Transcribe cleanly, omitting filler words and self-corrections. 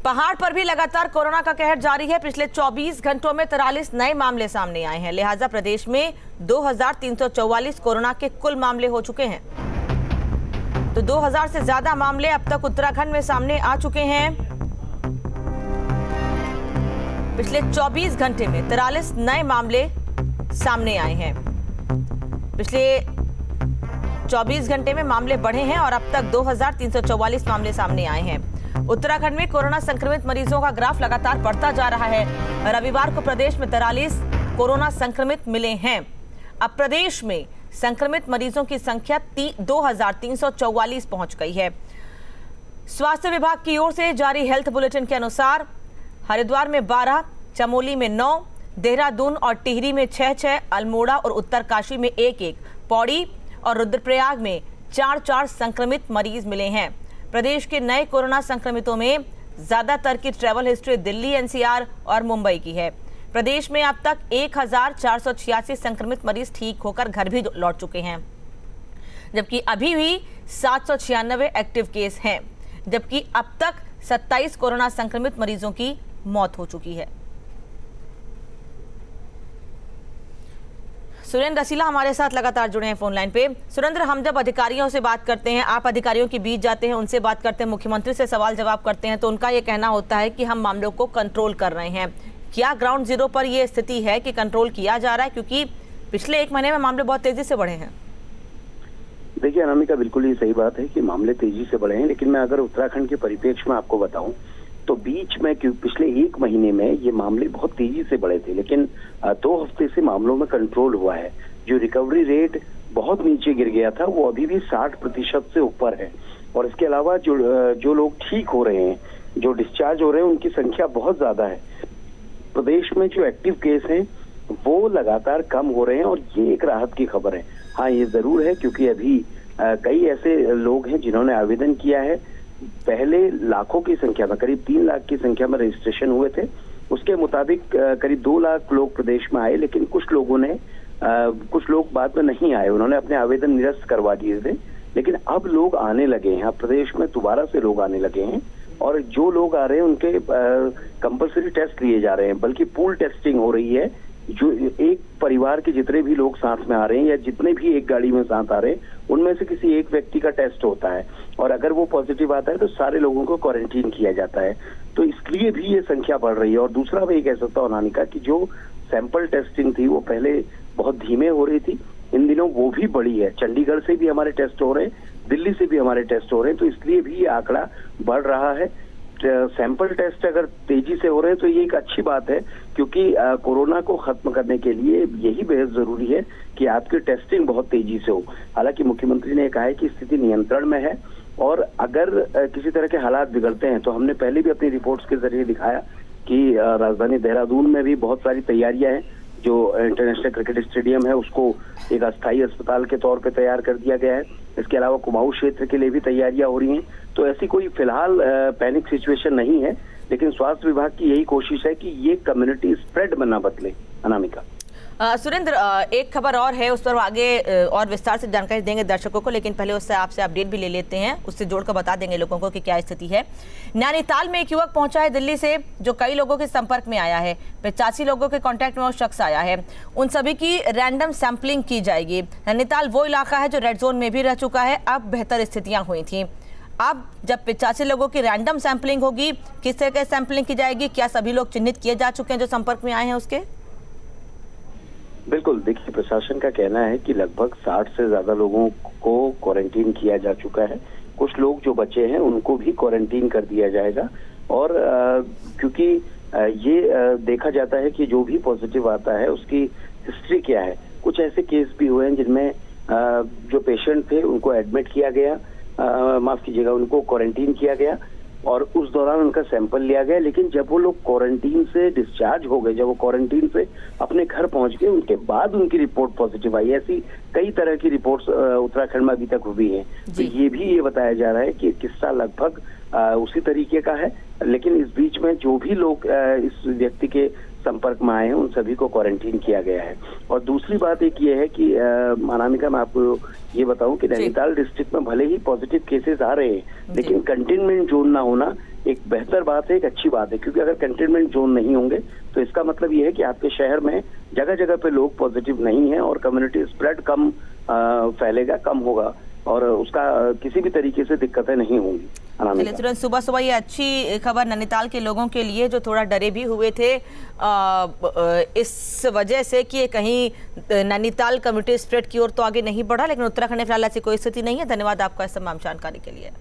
पहाड़ पर भी लगातार कोरोना का कहर जारी है। पिछले 24 घंटों में 43 नए मामले सामने आए हैं। लिहाजा प्रदेश में 2344 कोरोना के कुल मामले हो चुके हैं। तो 2000 से ज्यादा मामले अब तक उत्तराखंड में सामने आ चुके हैं। पिछले 24 घंटे में 43 नए मामले सामने आए हैं। पिछले 24 घंटे में मामले बढ़े हैं और अब तक 2344 मामले सामने आए हैं। उत्तराखंड में कोरोना संक्रमित मरीजों का ग्राफ लगातार बढ़ता जा रहा है। रविवार को प्रदेश में 43 कोरोना संक्रमित मिले हैं। अब प्रदेश में संक्रमित मरीजों की संख्या 2344 पहुंच गई है। स्वास्थ्य विभाग की ओर से जारी हेल्थ बुलेटिन के अनुसार हरिद्वार में 12, चमोली में 9, देहरादून और टिहरी में 6-6, अल्मोड़ा और उत्तरकाशी में 1-1, पौड़ी और रुद्रप्रयाग में 4-4 संक्रमित मरीज मिले हैं। प्रदेश के नए कोरोना संक्रमितों में ज्यादातर की ट्रैवल हिस्ट्री दिल्ली, एनसीआर और मुंबई की है। प्रदेश में अब तक 1486 संक्रमित मरीज ठीक होकर घर भी लौट चुके हैं, जबकि अभी भी 796 एक्टिव केस हैं, जबकि अब तक 27 कोरोना संक्रमित मरीजों की मौत हो चुकी है। सुरेंद्र रसीला हमारे साथ लगातार जुड़े हैं फोन लाइन पे। सुरेंद्र, हम जब अधिकारियों से बात करते हैं, आप अधिकारियों के बीच जाते हैं, उनसे बात करते हैं, मुख्यमंत्री से सवाल जवाब करते हैं, तो उनका ये कहना होता है कि हम मामलों को कंट्रोल कर रहे हैं। क्या ग्राउंड जीरो पर ये स्थिति है कि कंट्रोल किया जा रहा है? क्योंकि पिछले 1 महीने में मामले बहुत तेजी से बढ़े हैं। देखिए अनामिका, बिल्कुल ये सही बात है कि मामले तेजी से बढ़े हैं, लेकिन मैं अगर उत्तराखंड के परिप्रेक्ष्य में आपको बताऊं तो बीच में पिछले 1 महीने में ये मामले बहुत तेजी से बढ़े थे, लेकिन 2 हफ्ते से मामलों में कंट्रोल हुआ है। जो रिकवरी रेट बहुत नीचे गिर गया था वो अभी भी 60% से ऊपर है। और इसके अलावा जो लोग ठीक हो रहे हैं, जो डिस्चार्ज हो रहे हैं, उनकी संख्या बहुत ज्यादा है। प्रदेश में जो एक्टिव केस हैं वो लगातार कम हो रहे हैं और ये एक राहत की खबर है। हाँ, ये जरूर है क्योंकि अभी कई ऐसे लोग हैं जिन्होंने आवेदन किया है। पहले लाखों की संख्या में, करीब 3 लाख की संख्या में रजिस्ट्रेशन हुए थे। उसके मुताबिक करीब 2 लाख लोग प्रदेश में आए, लेकिन कुछ लोग बाद में नहीं आए, उन्होंने अपने आवेदन निरस्त करवा दिए थे। लेकिन अब लोग आने लगे हैं, अब प्रदेश में दोबारा से लोग आने लगे हैं और जो लोग आ रहे हैं उनके कंपल्सरी टेस्ट लिए जा रहे हैं, बल्कि पूल टेस्टिंग हो रही है। जो एक परिवार के जितने भी लोग साथ में आ रहे हैं या जितने भी एक गाड़ी में साथ आ रहे हैं, उनमें से किसी एक व्यक्ति का टेस्ट होता है और अगर वो पॉजिटिव आता है तो सारे लोगों को क्वारंटीन किया जाता है। तो इसलिए भी ये संख्या बढ़ रही है। और दूसरा मैं ये कह सकता हूँ अनामिका कि जो सैंपल टेस्टिंग थी वो पहले बहुत धीमे हो रही थी, इन दिनों वो भी बढ़ी है। चंडीगढ़ से भी हमारे टेस्ट हो रहे हैं, दिल्ली से भी हमारे टेस्ट हो रहे हैं, तो इसलिए भी ये आंकड़ा बढ़ रहा है। सैंपल टेस्ट अगर तेजी से हो रहे हैं तो ये एक अच्छी बात है, क्योंकि कोरोना को खत्म करने के लिए यही बेहद जरूरी है कि आपकी टेस्टिंग बहुत तेजी से हो। हालांकि मुख्यमंत्री ने कहा है कि स्थिति नियंत्रण में है और अगर किसी तरह के हालात बिगड़ते हैं तो हमने पहले भी अपनी रिपोर्ट्स के जरिए दिखाया कि राजधानी देहरादून में भी बहुत सारी तैयारियां हैं। जो इंटरनेशनल क्रिकेट स्टेडियम है उसको एक अस्थायी अस्पताल के तौर पे तैयार कर दिया गया है। इसके अलावा कुमाऊं क्षेत्र के लिए भी तैयारियां हो रही हैं। तो ऐसी कोई फिलहाल पैनिक सिचुएशन नहीं है, लेकिन स्वास्थ्य विभाग की यही कोशिश है कि ये कम्युनिटी स्प्रेड में ना बदले। अनामिका, सुरेंद्र, एक खबर और है, उस पर आगे और विस्तार से जानकारी देंगे दर्शकों को, लेकिन पहले उससे आपसे अपडेट भी ले लेते हैं, उससे जोड़कर बता देंगे लोगों को कि क्या स्थिति है। नैनीताल में एक युवक पहुंचा है दिल्ली से, जो कई लोगों के संपर्क में आया है। 85 लोगों के कांटेक्ट में वो शख्स आया है। उन सभी की रैंडम सैंपलिंग की जाएगी। नैनीताल वो इलाका है जो रेड जोन में भी रह चुका है, अब बेहतर स्थितियां हुई थी। अब जब 85 लोगों की रैंडम सैंपलिंग होगी, किस तरह की सैंपलिंग की जाएगी, क्या सभी लोग चिन्हित किए जा चुके हैं जो संपर्क में आए हैं उसके? बिल्कुल, देखिए प्रशासन का कहना है कि लगभग 60 से ज्यादा लोगों को क्वारंटीन किया जा चुका है। कुछ लोग जो बचे हैं उनको भी क्वारंटीन कर दिया जाएगा। और क्योंकि ये देखा जाता है कि जो भी पॉजिटिव आता है उसकी हिस्ट्री क्या है। कुछ ऐसे केस भी हुए हैं जिनमें जो पेशेंट थे उनको एडमिट किया गया, माफ कीजिएगा, उनको क्वारंटीन किया गया और उस दौरान उनका सैंपल लिया गया। लेकिन जब वो लोग क्वारंटीन से डिस्चार्ज हो गए, जब वो क्वारंटीन से अपने घर पहुंच गए, उनके बाद उनकी रिपोर्ट पॉजिटिव आई। ऐसी कई तरह की रिपोर्ट्स उत्तराखंड में अभी तक हुई हैं। तो ये भी ये बताया जा रहा है कि किस्सा लगभग उसी तरीके का है। लेकिन इस बीच में जो भी लोग इस व्यक्ति के संपर्क में आए हैं उन सभी को क्वारंटीन किया गया है। और दूसरी बात एक ये है कि अनामिका, मैं आपको ये बताऊं कि नैनीताल डिस्ट्रिक्ट में भले ही पॉजिटिव केसेस आ रहे हैं, लेकिन कंटेनमेंट जोन ना होना एक बेहतर बात है, एक अच्छी बात है, क्योंकि अगर कंटेनमेंट जोन नहीं होंगे तो इसका मतलब ये है कि आपके शहर में जगह जगह पे लोग पॉजिटिव नहीं है और कम्युनिटी स्प्रेड कम फैलेगा, कम होगा और उसका किसी भी तरीके से दिक्कतें नहीं होंगी। चलिए, तुरंत सुबह सुबह ये अच्छी खबर नैनीताल के लोगों के लिए जो थोड़ा डरे भी हुए थे इस वजह से कि कहीं नैनीताल कम्युनिटी स्प्रेड की ओर तो आगे नहीं बढ़ा, लेकिन उत्तराखंड में फिलहाल ऐसी कोई स्थिति नहीं है। धन्यवाद आपका इस तमाम जानकारी के लिए।